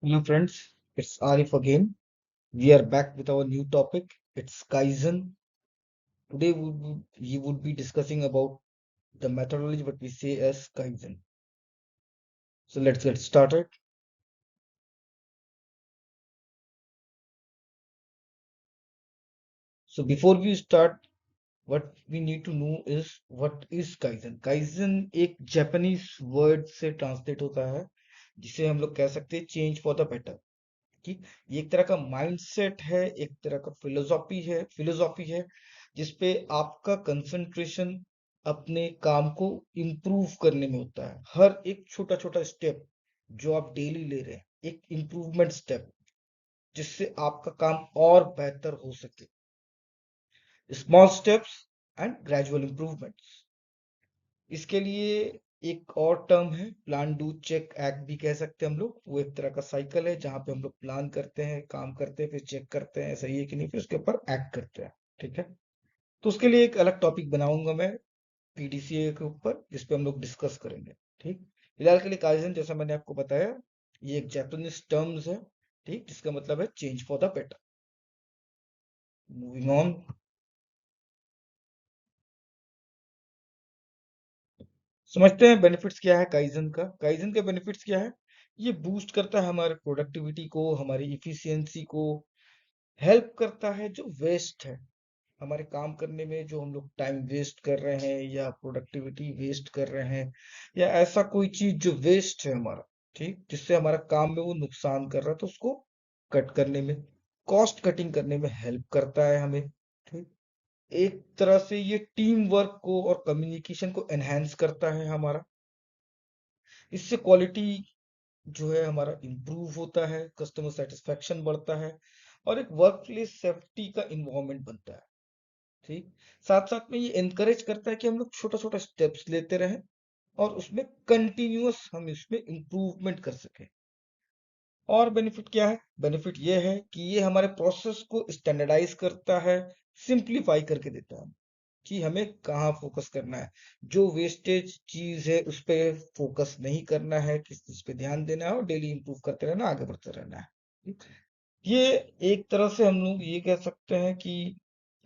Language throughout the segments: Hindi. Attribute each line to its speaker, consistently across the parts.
Speaker 1: Hello friends, it's Arif again. We are back with our new topic. It's Kaizen. Today we would be discussing about the methodology what we say as Kaizen. So let's get started. So before we start, what we need to know is what is Kaizen. Kaizen एक जापानीज वर्ड से ट्रांसलेट होता है जिसे हम लोग कह सकते हैं चेंज फॉर द बेटर। कि ये एक तरह का माइंडसेट है, एक तरह का फिलोसॉफी है जिसपे आपका कंसंट्रेशन अपने काम को इम्प्रूव करने में होता है। हर एक छोटा छोटा स्टेप जो आप डेली ले रहे हैं, एक इम्प्रूवमेंट स्टेप जिससे आपका काम और बेहतर हो सके। Small steps and gradual improvements. इसके लिए एक और टर्म है प्लान डू चेक एक्ट भी कह सकते हैं हम लोग। वो एक तरह का साइकिल है जहां पे हम लोग प्लान करते हैं, काम करते हैं, फिर चेक करते हैं सही है कि नहीं, फिर उसके ऊपर एक्ट करते हैं। ठीक है, तो उसके लिए एक अलग टॉपिक बनाऊंगा मैं पीडीसीए के ऊपर जिसपे हम लोग डिस्कस करेंगे। ठीक, फिलहाल के लिए काइजन जैसा मैंने आपको बताया ये एक जापानीज टर्म्स है। ठीक, जिसका मतलब है change for the better. Moving on. समझते हैं बेनिफिट्स क्या है काइजन का। काइजन के बेनिफिट्स क्या है? ये बूस्ट करता है हमारे प्रोडक्टिविटी को, हमारी इफिशियंसी को। हेल्प करता है जो वेस्ट है हमारे काम करने में, जो हम लोग टाइम वेस्ट कर रहे हैं या प्रोडक्टिविटी वेस्ट कर रहे हैं या ऐसा कोई चीज जो वेस्ट है हमारा, ठीक, जिससे हमारा काम में वो नुकसान कर रहा है, तो उसको कट करने में, कॉस्ट कटिंग करने में हेल्प करता है हमें। ठीक, एक तरह से ये टीम वर्क को और कम्युनिकेशन को एनहेंस करता है हमारा। इससे क्वालिटी जो है हमारा इम्प्रूव होता है, कस्टमर सेटिस्फेक्शन बढ़ता है और एक वर्क प्लेस सेफ्टी का इन्वायरमेंट बनता है। ठीक, साथ साथ में ये एनकरेज करता है कि हम लोग छोटा छोटा स्टेप्स लेते रहें और उसमें कंटिन्यूअस हम इसमें इम्प्रूवमेंट कर सकें। और बेनिफिट क्या है? बेनिफिट ये है कि ये हमारे प्रोसेस को स्टैंडर्डाइज करता है, सिंप्लीफाई करके देता है कि हमें कहाँ फोकस करना है। जो वेस्टेज चीज है उस पे फोकस नहीं करना है, किस चीज पे ध्यान देना है और डेली इंप्रूव करते रहना, आगे बढ़ते रहना है। ठीक? ये एक तरह से हम लोग ये कह सकते हैं कि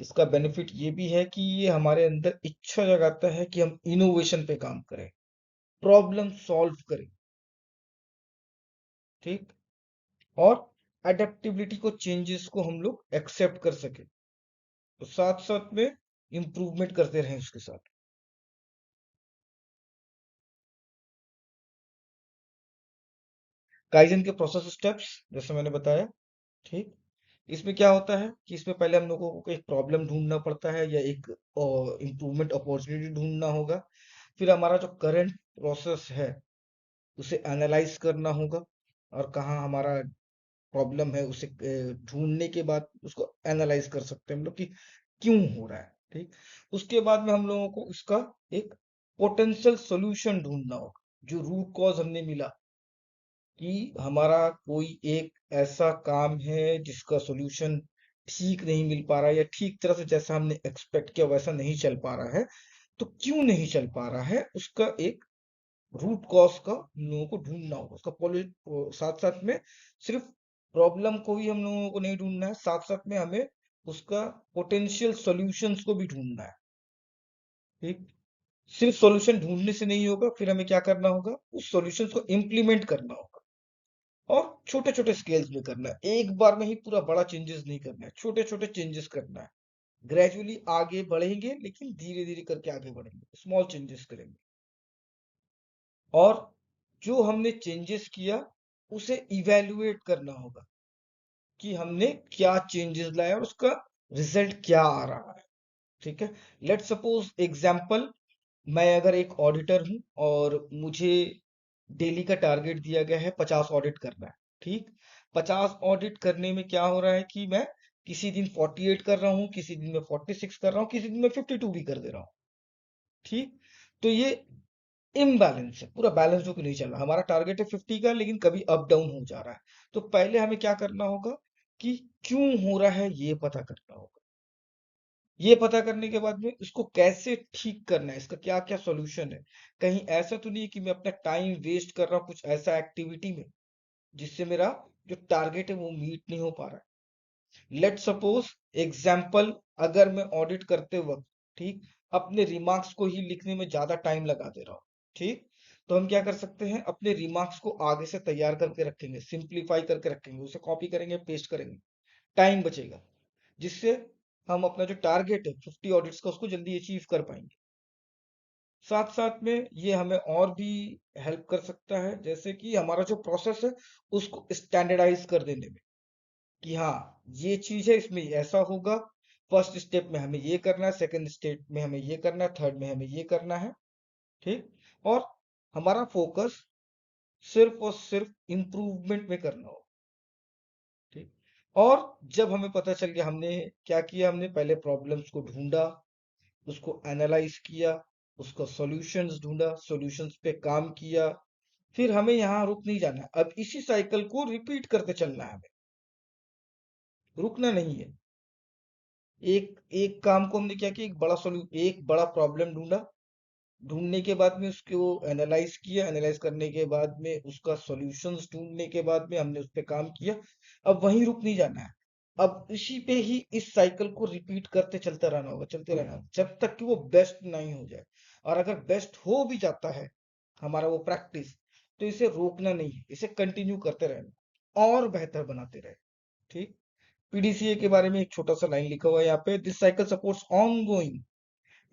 Speaker 1: इसका बेनिफिट ये भी है कि ये हमारे अंदर इच्छा जगाता है कि हम इनोवेशन पे काम करें, प्रॉब्लम सॉल्व करें। ठीक, और अडेप्टिबिलिटी को, चेंजेस को हम लोग एक्सेप्ट कर सके, तो साथ साथ में इम्प्रूवमेंट करते रहें उसके साथ। काइजन के प्रोसेस स्टेप्स जैसे मैंने बताया। ठीक, इसमें क्या होता है कि इसमें पहले हम लोगों को एक प्रॉब्लम ढूंढना पड़ता है या एक इम्प्रूवमेंट अपॉर्चुनिटी ढूंढना होगा। फिर हमारा जो करंट प्रोसेस है उसे एनालाइज करना होगा और कहाँ हमारा प्रॉब्लम है उसे ढूंढने के बाद उसको एनालाइज कर सकते हैं हम लोग कि क्यों हो रहा है। ठीक, उसके बाद में हम लोगों को उसका एक पोटेंशियल सोल्यूशन ढूंढना होगा। जो रूट कॉज हमने मिला कि हमारा कोई एक ऐसा काम है जिसका सॉल्यूशन ठीक नहीं मिल पा रहा है या ठीक तरह से जैसा हमने एक्सपेक्ट किया वैसा नहीं चल पा रहा है, तो क्यों नहीं चल पा रहा है उसका एक रूट कॉज का हम लोगों को ढूंढना होगा। साथ साथ में सिर्फ प्रॉब्लम को ही हम लोगों को नहीं ढूंढना है, साथ साथ में हमें उसका पोटेंशियल सॉल्यूशंस को भी ढूंढना है। ठीक, सिर्फ सॉल्यूशन ढूंढने से नहीं होगा, फिर हमें क्या करना होगा, उस सॉल्यूशंस को इम्प्लीमेंट करना होगा और छोटे छोटे स्केल्स में करना है। एक बार में ही पूरा बड़ा चेंजेस नहीं करना है, छोटे छोटे चेंजेस करना है। ग्रेजुअली आगे बढ़ेंगे लेकिन धीरे धीरे करके आगे बढ़ेंगे, स्मॉल चेंजेस करेंगे। और जो हमने चेंजेस किया उसे इवेल्युएट करना होगा कि हमने क्या चेंजेस लाया और उसका रिजल्ट क्या आ रहा है। ठीक है, लेट सपोज एग्जाम्पल, मैं अगर एक ऑडिटर हूं और मुझे डेली का टारगेट दिया गया है 50 ऑडिट करना है। ठीक, 50 ऑडिट करने में क्या हो रहा है कि मैं किसी दिन 48 कर रहा हूँ, किसी दिन मैं 46 कर रहा हूँ, किसी दिन मैं 52 भी कर दे रहा हूँ। ठीक, तो ये इम्बैलेंस है, पूरा बैलेंस होकर नहीं चल रहा। हमारा टारगेट है 50 का लेकिन कभी अप डाउन हो जा रहा है। तो पहले हमें क्या करना होगा कि क्यों हो रहा है ये पता करना होगा। ये पता करने के बाद में इसको कैसे ठीक करना है, इसका क्या क्या सॉल्यूशन है। कहीं ऐसा तो नहीं है कि मैं अपना टाइम वेस्ट कर रहा हूँ कुछ ऐसा एक्टिविटी में जिससे मेरा जो टारगेट है वो मीट नहीं हो पा रहा है। लेट सपोज एग्जाम्पल, अगर मैं ऑडिट करते वक्त, ठीक, अपने रिमार्क्स को ही लिखने में ज्यादा टाइम लगा दे रहा हूँ, ठीक, तो हम क्या कर सकते हैं, अपने रिमार्क्स को आगे से तैयार करके रखेंगे, सिंप्लीफाई करके रखेंगे, उसे कॉपी करेंगे, पेस्ट करेंगे, टाइम बचेगा, जिससे हम अपना जो टारगेट है 50 ऑडिट्स का उसको जल्दी अचीव कर पाएंगे। साथ साथ में ये हमें और भी हेल्प कर सकता है, जैसे कि हमारा जो प्रोसेस है उसको स्टैंडर्डाइज कर देने में, कि हाँ, ये चीज है, इसमें ऐसा होगा, फर्स्ट स्टेप में हमें ये करना है, सेकंड स्टेप में हमें ये करना है, थर्ड में हमें ये करना है, ठीक, और हमारा फोकस सिर्फ और सिर्फ इम्प्रूवमेंट में करना हो, ठीक। और जब हमें पता चल गया हमने क्या किया, हमने पहले प्रॉब्लम्स को ढूंढा, उसको एनालाइज किया, उसका सॉल्यूशंस ढूंढा, सॉल्यूशंस पे काम किया, फिर हमें यहाँ रुक नहीं जाना है, अब इसी साइकिल को रिपीट करते चलना है, हमें रुकना नहीं है। एक एक काम को हमने क्या किया, एक बड़ा प्रॉब्लम ढूंढा, ढूंढने के बाद में उसको एनालाइज किया, एनालाइज करने के बाद में उसका सॉल्यूशंस ढूंढने के बाद में हमने उस पे काम किया। अब वहीं रुक नहीं जाना है, अब इसी पे ही इस साइकिल को रिपीट करते चलते रहना होगा, चलते रहना होगा, जब तक कि वो बेस्ट नहीं हो जाए। और अगर बेस्ट हो भी जाता है हमारा वो प्रैक्टिस, तो इसे रोकना नहीं है, इसे कंटिन्यू करते रहना और बेहतर बनाते रहे, ठीक। पीडीसीए के बारे में एक छोटा सा लाइन लिखा हुआ है यहाँ पे, this cycle supports ongoing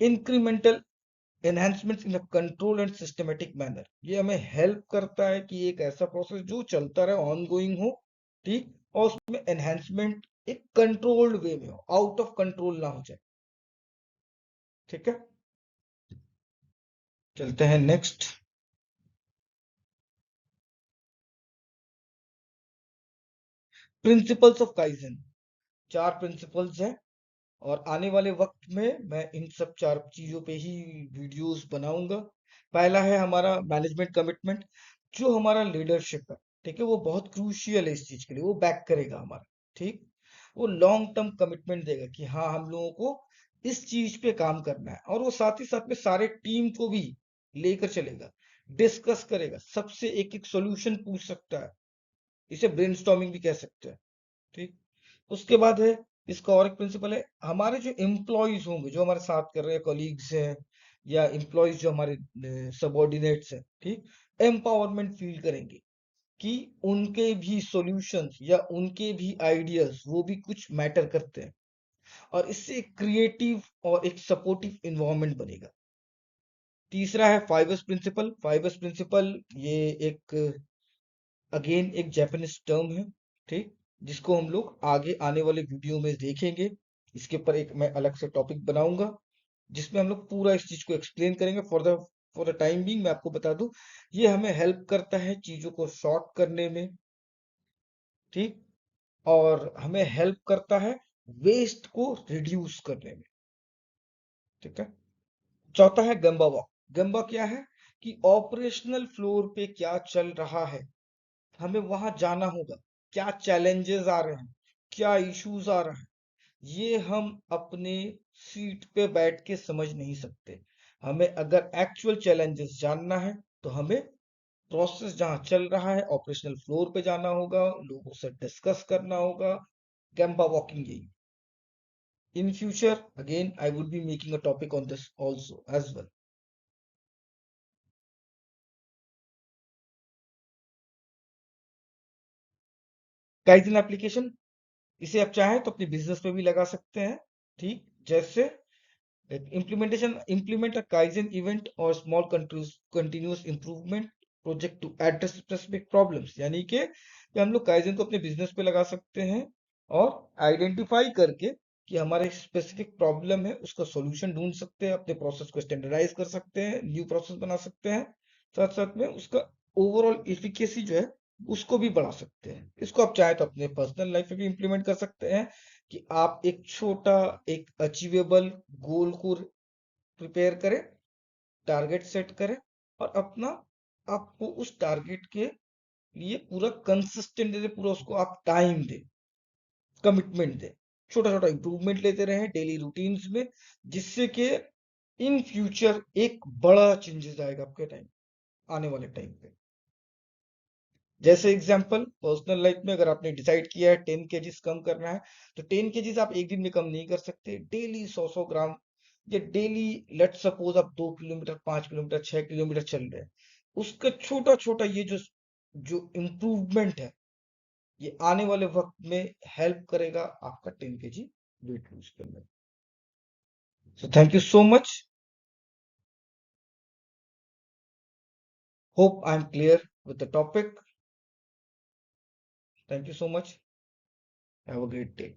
Speaker 1: incremental enhancements in a control and systematic manner. ये हमें हेल्प करता है कि एक ऐसा प्रोसेस जो चलता रहे, ऑनगोइंग हो, ठीक, और उसमें एनहांसमेंट एक कंट्रोल्ड वे में हो, आउट ऑफ कंट्रोल ना हो जाए, ठीक है। चलते हैं नेक्स्ट। प्रिंसिपल्स ऑफ काइजन, चार प्रिंसिपल्स हैं, और आने वाले वक्त में मैं इन सब चार चीजों पे ही वीडियोस बनाऊंगा। पहला है हमारा मैनेजमेंट कमिटमेंट, जो हमारा लीडरशिप है, ठीक है, वो बहुत क्रूशियल है इस चीज के लिए, वो बैक करेगा हमारा, ठीक, वो लॉन्ग टर्म कमिटमेंट देगा कि हाँ, हम लोगों को इस चीज पे काम करना है, और वो साथ ही साथ में सारे टीम को भी लेकर चलेगा, डिस्कस करेगा, सबसे एक एक सॉल्यूशन पूछ सकता है, इसे ब्रेनस्टॉर्मिंग भी कह सकते हैं, ठीक। उसके बाद है, इसका और एक प्रिंसिपल है, हमारे जो एम्प्लॉयज होंगे, जो हमारे साथ कर रहे हैं, कॉलीग्स हैं, या एम्प्लॉयज जो हमारे सबॉर्डिनेट्स हैं, ठीक, एम्पावरमेंट फील करेंगे कि उनके भी सॉल्यूशंस या उनके भी आइडियाज वो भी कुछ मैटर करते हैं, और इससे एक क्रिएटिव और एक सपोर्टिव इन्वायरमेंट बनेगा। तीसरा है फाइवर्स प्रिंसिपल। फाइवर्स प्रिंसिपल ये एक अगेन एक जापानीज टर्म है, ठीक, जिसको हम लोग आगे आने वाले वीडियो में देखेंगे। इसके ऊपर एक मैं अलग से टॉपिक बनाऊंगा, जिसमें हम लोग पूरा इस चीज को एक्सप्लेन करेंगे। फॉर द टाइम बीइंग मैं आपको बता दूं, ये हमें हेल्प करता है चीजों को शॉर्ट करने में, ठीक, और हमें हेल्प करता है वेस्ट को रिड्यूस करने में, ठीक है। चौथा है गंबा वॉक। गंबा क्या है, कि ऑपरेशनल फ्लोर पे क्या चल रहा है, हमें वहां जाना होगा, क्या चैलेंजेस आ रहे हैं, क्या इश्यूज आ रहे हैं, ये हम अपने सीट पे बैठ के समझ नहीं सकते। हमें अगर एक्चुअल चैलेंजेस जानना है, तो हमें प्रोसेस जहां चल रहा है, ऑपरेशनल फ्लोर पे जाना होगा, लोगों से डिस्कस करना होगा। गैम्बा वॉकिंग यही। In future again I would be making a topic on this also as well. Kaizen application, इसे आप चाहें तो अपने बिजनेस में भी लगा सकते हैं, ठीक, जैसे implement a Kaizen event or small continuous improvement project to address specific problems। यानी कि हम लोग काइजन को अपने बिजनेस पे लगा सकते हैं, और आइडेंटिफाई करके कि हमारे स्पेसिफिक प्रॉब्लम है, उसका सॉल्यूशन ढूंढ सकते हैं, अपने प्रोसेस को स्टैंडर्डाइज कर सकते हैं, न्यू प्रोसेस बना सकते हैं, साथ साथ में उसका ओवरऑल इफिकेसी जो है उसको भी बढ़ा सकते हैं। इसको आप चाहे तो अपने पर्सनल लाइफ में भी इंप्लीमेंट कर सकते हैं, कि आप एक छोटा, एक अचीवेबल गोल को प्रिपेयर करें, टारगेट सेट करें, और अपना आपको उस टारगेट के लिए पूरा कंसिस्टेंट दे, पूरा उसको आप टाइम दें, कमिटमेंट दें, छोटा छोटा इंप्रूवमेंट लेते रहें डेली रूटीन्स में, जिससे कि इन फ्यूचर एक बड़ा चेंजेस आएगा आपके टाइम, आने वाले टाइम पे। जैसे एग्जांपल पर्सनल लाइफ में अगर आपने डिसाइड किया है 10 kgs कम करना है, तो 10 kgs आप एक दिन में कम नहीं कर सकते। डेली 100-100 ग्राम, या डेली लेट सपोज आप 2 किलोमीटर, 5 किलोमीटर, 6 किलोमीटर चल रहे हैं, उसका छोटा छोटा ये जो जो इम्प्रूवमेंट है, ये आने वाले वक्त में हेल्प करेगा आपका 10 kg वेट लूज करने में। So thank you so much. Hope I'm clear with the topic. Thank you so much. Have a great day.